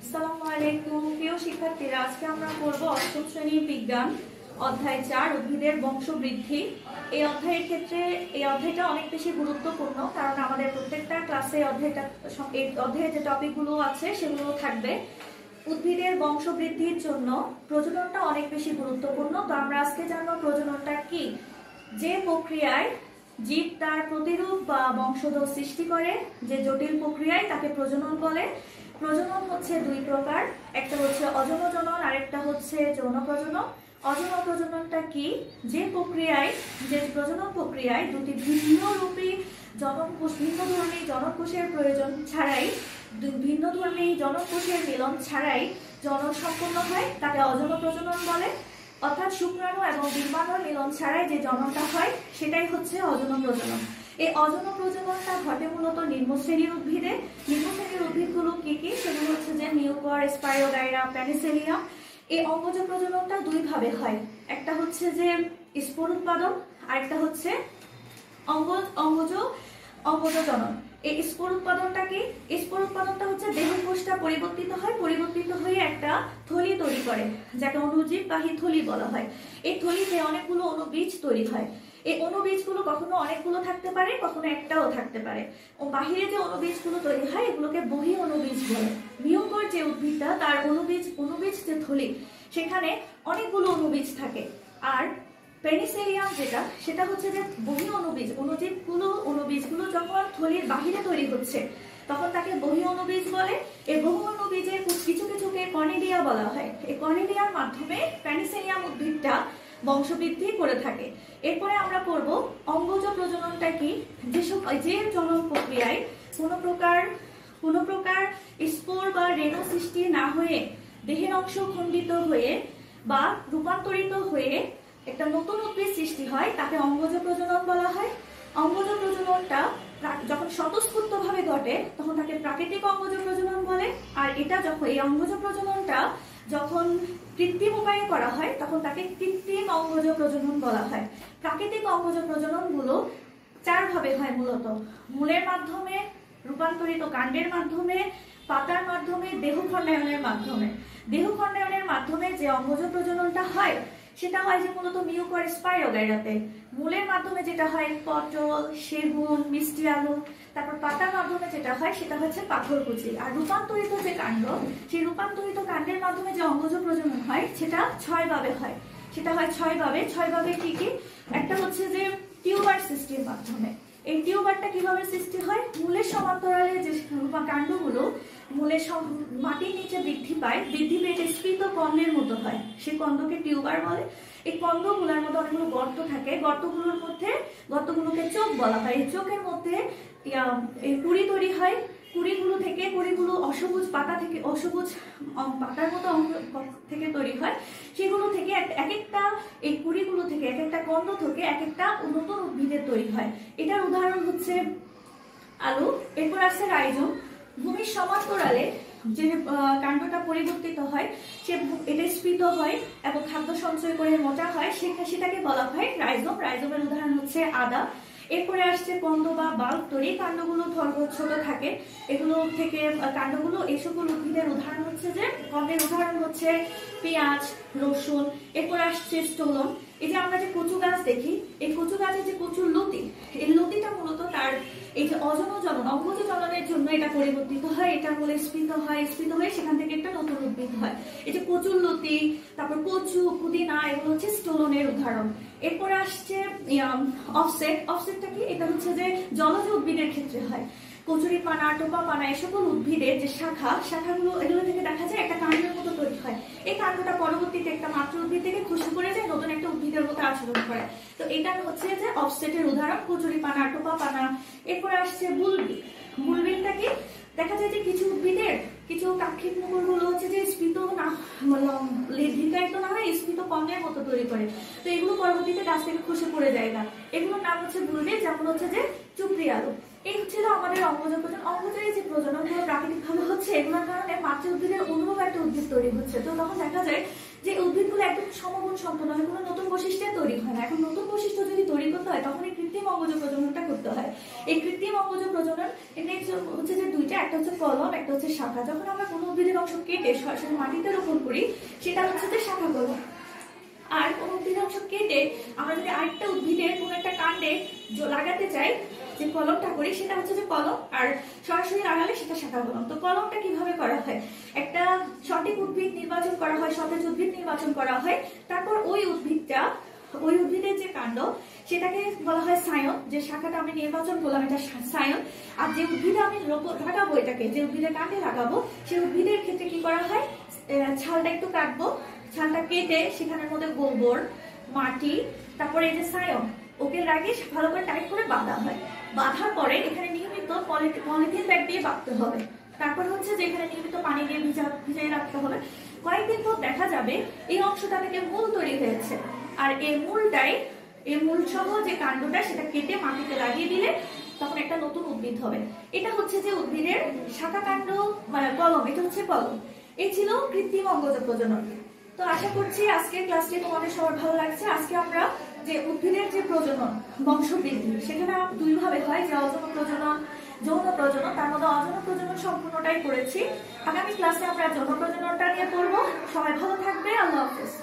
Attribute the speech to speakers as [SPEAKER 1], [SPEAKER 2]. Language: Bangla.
[SPEAKER 1] আসসালামু আলাইকুম প্রিয় শিক্ষার্থীরা, আজকে আমরা পড়ব অষ্টম শ্রেণীর বিজ্ঞান অধ্যায় ৪ উদ্ভিদের বংশবৃদ্ধি। এই অধ্যায়টা অনেক বেশি গুরুত্বপূর্ণ, কারণ আমাদের প্রত্যেকটা ক্লাসে এই অধ্যায়ে যে টপিকগুলো আছে সেগুলো থাকবে। উদ্ভিদের বংশবৃদ্ধির জন্য প্রজননটা অনেক বেশি গুরুত্বপূর্ণ। তো আমরা আজকে জানবো প্রজননটা কি। যে প্রক্রিয়ায় জীব তার প্রতিরূপ বা বংশধর সৃষ্টি করে, যে জটিল প্রক্রিয়ায়, তাকে প্রজনন বলে। প্রজনন হচ্ছে দুই প্রকার, একটা হচ্ছে অযৌন জনন, আরেকটা হচ্ছে যৌন প্রজনন। অযৌন প্রজননটা কি? যে প্রজনন প্রক্রিয়ায় দুটি ভিন্ন ধর্মী জনকোষের প্রয়োজন ছাড়াই, ভিন্ন ধর্মী জনকোষের মিলন ছাড়াই জনন সম্পন্ন হয়, তাকে অযৌন প্রজনন বলে। অর্থাৎ শুক্রাণু এবং ডিম্বাণুর মিলন ছাড়াই যে জননটা হয় সেটাই হচ্ছে অযৌন প্রজনন। এই অযৌন প্রজননটা ঘটে মূলত নিম্ন শ্রেণীর উদ্ভিদে। নিম্ন শ্রেণীর উদ্ভিদগুলো কি কি? সেগুলো হচ্ছে যে মিউকর, স্পাইরোগাইরা, প্যানিসেলিয়াম। এই অঙ্গজ প্রজননটা দুই ভাবে হয়, একটা হচ্ছে যে স্পোর উৎপাদন, আরেকটা হচ্ছে অঙ্গজ জনন। এই স্পোর উৎপাদনটা কি? স্পোর উৎপাদনটা হচ্ছে দেহকোষটা পরিবর্তিত হয়ে একটা থলি তৈরি করে, যাকে অণুজীববাহী থলি বলা হয়। এই থলিতে অনেকগুলো অণুবীজ তৈরি হয়। এই অণুবীজগুলো কখনো অনেকগুলো থাকতে পারে, কখনো একটাও থাকতে পারে। ও বাহিরে যে অণুবীজগুলো তৈরি হয় এগুলোকে বহি অণুবীজ বলে। মিউকর যে উদ্ভিদটা, তার অণুবীজ যে থলি, সেখানে অনেকগুলো অণুবীজ থাকে। আর পেনিসেলিয়াম সেটা হচ্ছে যে বহি অণুবীজগুলো যখন থলির বাহিরে তৈরি হচ্ছে তখন তাকে বহি অণুবীজ বলে। এই বহি অণুবীজের কিছুকে কর্নিডিয়া বলা হয়। এই কর্নিডিয়ার মাধ্যমে পেনিসেলিয়াম উদ্ভিদটা বংশবৃদ্ধি করে থাকে। এরপরে আমরা পড়ব অঙ্গজ প্রজননটা কি। যে জনন প্রক্রিয়ায় কোনো প্রকার স্পোর বা রেণু সৃষ্টি না হয়ে দেহের অংশ খণ্ডিত হয়ে বা রূপান্তরিত হয়ে একটা নতুন উদ্ভিদ সৃষ্টি হয়, তাকে অঙ্গজ প্রজনন বলা হয়। অঙ্গজ প্রজননটা যখন স্বতঃস্ফূর্তভাবে ঘটে তখন তাকে প্রাকৃতিক অঙ্গজ প্রজনন বলে। আর এই অঙ্গজ প্রজননটা যখন কৃত্রিম উপায়ে করা হয় তখন তাকে কৃত্রিম অঙ্গজ প্রজনন বলা হয়। প্রাকৃতিক অঙ্গজ প্রজনন গুলো চার ভাবে হয় মূলত: মূলের মাধ্যমে, রূপান্তরিত কাণ্ডের মাধ্যমে, পাতার মাধ্যমে, দেহখণ্ডায়নের মাধ্যমে। দেহখণ্ডায়নের মাধ্যমে যে অঙ্গজ প্রজননটা হয় সেটা হয় যে মূলত মিউকর, স্পাইরোগাইরাতে। মূলের মাধ্যমে যেটা হয় পটল, সেগুন, মিষ্টি আলু। তারপর পাতার মাধ্যমে যেটা হয় সেটা হচ্ছে পাথরকুচি। আর রূপান্তরিত যে কাণ্ড, সেই রূপান্তরিত কাণ্ডের মাধ্যমে যে অঙ্গজ প্রজনন হয় সেটা ছয় ভাবে হয়। ছয় ভাবে কি কি? একটা হচ্ছে যে টিউবার সৃষ্টির মাধ্যমে। এই টিউবারটা কিভাবে সৃষ্টি হয়? মূলের সমান্তরালে যে কাণ্ডগুলো মাটির নিচে বৃদ্ধি পেয়ে স্ফীত কন্দের মতো হয়, সেই কন্দকে টিউবার বলে। এই কন্দগুলোর মধ্যে অনেকগুলো গর্ত থাকে, গর্তগুলোকে চোখ বলা হয়। এই চোখের মধ্যে এই কুড়ি তৈরি হয়। কুড়িগুলো অসবুজ পাতার মতো অঙ্গ থেকে তৈরি হয়। সেগুলো থেকে এই কুড়িগুলো থেকে এক একটা কন্দ থেকে এক একটা নতুন উদ্ভিদের তৈরি হয়। এটার উদাহরণ হচ্ছে আলু। এরপর আছে রাইজোম। ভূমির সমান্তরালে যে কাণ্ডটা পরিবর্তিত হয়, এটা স্ফীত হয় এবং খাদ্য সঞ্চয় করে মোটা হয়, সেটাকে বলা হয় রাইজোম। রাইজোমের উদাহরণ হচ্ছে আদা। এরপরে আসছে কন্দ বা বাল্ব তৈরি। কাণ্ডগুলো ছোট থাকে, এগুলো থেকে কাণ্ডগুলো, এই সকল উদ্ভিদের উদাহরণ হচ্ছে যে কন্দের উদাহরণ হচ্ছে পেঁয়াজ, রসুন। এরপর আসছে স্থলন। এই যে আমরা যে কচু গাছ দেখি, এই কচু গাছের যে কচুর লতি, এই লতিটা মূলত তার এই যে অঙ্গজ জননের জন্য এটা পরিবর্তিত হয়। এটা মূলে স্ফীত হয়ে সেখান থেকে একটা নতুন উদ্ভিদ হয়। এই যে কচুর লতি, তারপর কচু, পুদিনা, এগুলো হচ্ছে স্থলনের উদাহরণ। এরপরে আসছে অফসেটটা কি? এটা হচ্ছে যে জলজ উদ্ভিদের ক্ষেত্রে হয়। কচুরি পানা, টোপা পানা, এই সকল উদ্ভিদের যে শাখাগুলো, এগুলো থেকে দেখা যায় একটা কাণ্ডের মতো তৈরি হয়। এই কাণ্ডটা পরবর্তীতে একটা মাতৃ উদ্ভিদ থেকে খসে পড়ে যায়, নতুন একটা উদ্ভিদের মতো আচরণ করে। তো এটা হচ্ছে যে অফসেটের উদাহরণ, কচুরি পানা, টোপা পানা। এরপর আসছে বুলবিলটা কি? দেখা যায় যে কিছু উদ্ভিদের কিছু কাক্ষিক মুকুলগুলো হচ্ছে যে স্ফীত না, দীর্ঘায়িত না হয় স্ফীত কন্দের মতো তৈরি করে। তো এগুলো পরবর্তীতে গাছ থেকে খসে পড়ে যায় না। এগুলোর নাম হচ্ছে বুলবিল, যেমন হচ্ছে যে চুপড়ি আলু। এই ছিল আমাদের অঙ্গজ প্রজনন। অঙ্গজের যে প্রজননগুলো প্রাকৃতিকভাবে হচ্ছে, এগুলোর কারণে মাতৃ উদ্ভিদের অনুরূপ একটা উদ্ভিদ তৈরি হচ্ছে। তো তখন দেখা যায় যে উদ্ভিদগুলো একদম সমগুণ সম্পন্ন হয়, কোনো নতুন বৈশিষ্ট্যে তৈরি হয় না। এখন নতুন বৈশিষ্ট্য যদি তৈরি করতে হয় তখন এই কৃত্রিম কৃত্রিম অঙ্গজ প্রজননটা করতে হয়। এই কৃত্রিম অঙ্গজ প্রজনন হচ্ছে যে দুইটা, একটা হচ্ছে কলম, একটা হচ্ছে শাখা। যখন আমরা কোনো উদ্ভিদের অংশ কেটে সরাসরি মাটিতে রোপণ করি সেটা হচ্ছে যে শাখা কলম। আর কোনো উদ্ভিদের অংশ কেটে আমরা যদি আরেকটা উদ্ভিদের কোনো একটা কাণ্ডে লাগাতে চাই, যে কলমটা করি সেটা হচ্ছে যে কলম, আর সরাসরি লাগালে সেটা শাখা কলম। তো কলমটা কিভাবে করা হয়? একটা সঠিক উদ্ভিদ নির্বাচন করা হয়, সতেজ উদ্ভিদ নির্বাচন করা হয়। তারপর ওই উদ্ভিদের যে কাণ্ড সেটাকে বলা হয় সায়ন। যে শাখাটা আমি নির্বাচন করলাম এটা সায়ন। আর যে উদ্ভিদে আমি লাগাবো, এটাকে যে উদ্ভিদের কাণ্ডে লাগাবো, সেই উদ্ভিদের ক্ষেত্রে কি করা হয়, ছালটা একটু কাটবো, ছালটা কেটে সেখানের মধ্যে গোবর, মাটি, তারপরে এই যে সায়ন, ওকে লাগিয়ে ভালো করে টাইট করে বাঁধা হয়। বাঁধার পরে এখানে নিয়মিত পলিথিন ব্যাগ দিয়ে বাঁধতে হবে। তারপর হচ্ছে যে এখানে নিয়মিত পানি দিয়ে ভিজিয়ে রাখতে হবে। কয়েকদিন পর দেখা যাবে এই অংশটা থেকে মূল তৈরি হয়েছে। আর এই মূল সহ যে কাণ্ডটা সেটা কেটে মাটিতে লাগিয়ে দিলে তখন একটা নতুন উদ্ভিদ হবে। এটা হচ্ছে যে উদ্ভিদের শাখা কাণ্ড, মানে কলম। এটা হচ্ছে কলম। এই ছিল কৃত্রিম অঙ্গজ প্রজনন। তো আশা করছি আজকের ক্লাসটি তোমাদের সবার ভালো লাগছে। আজকে আমরা যে উদ্ভিদের যে প্রজনন, বংশবৃদ্ধি, সেখানে দুই ভাবে হয়, যে অযৌন প্রজনন, যৌন প্রজনন। তার মধ্যে অযৌন প্রজনন সম্পূর্ণটাই করেছি। আগামী ক্লাসে আমরা যৌন প্রজননটা নিয়ে পড়বো। সবাই ভালো থাকবে। আল্লাহ হাফেজ।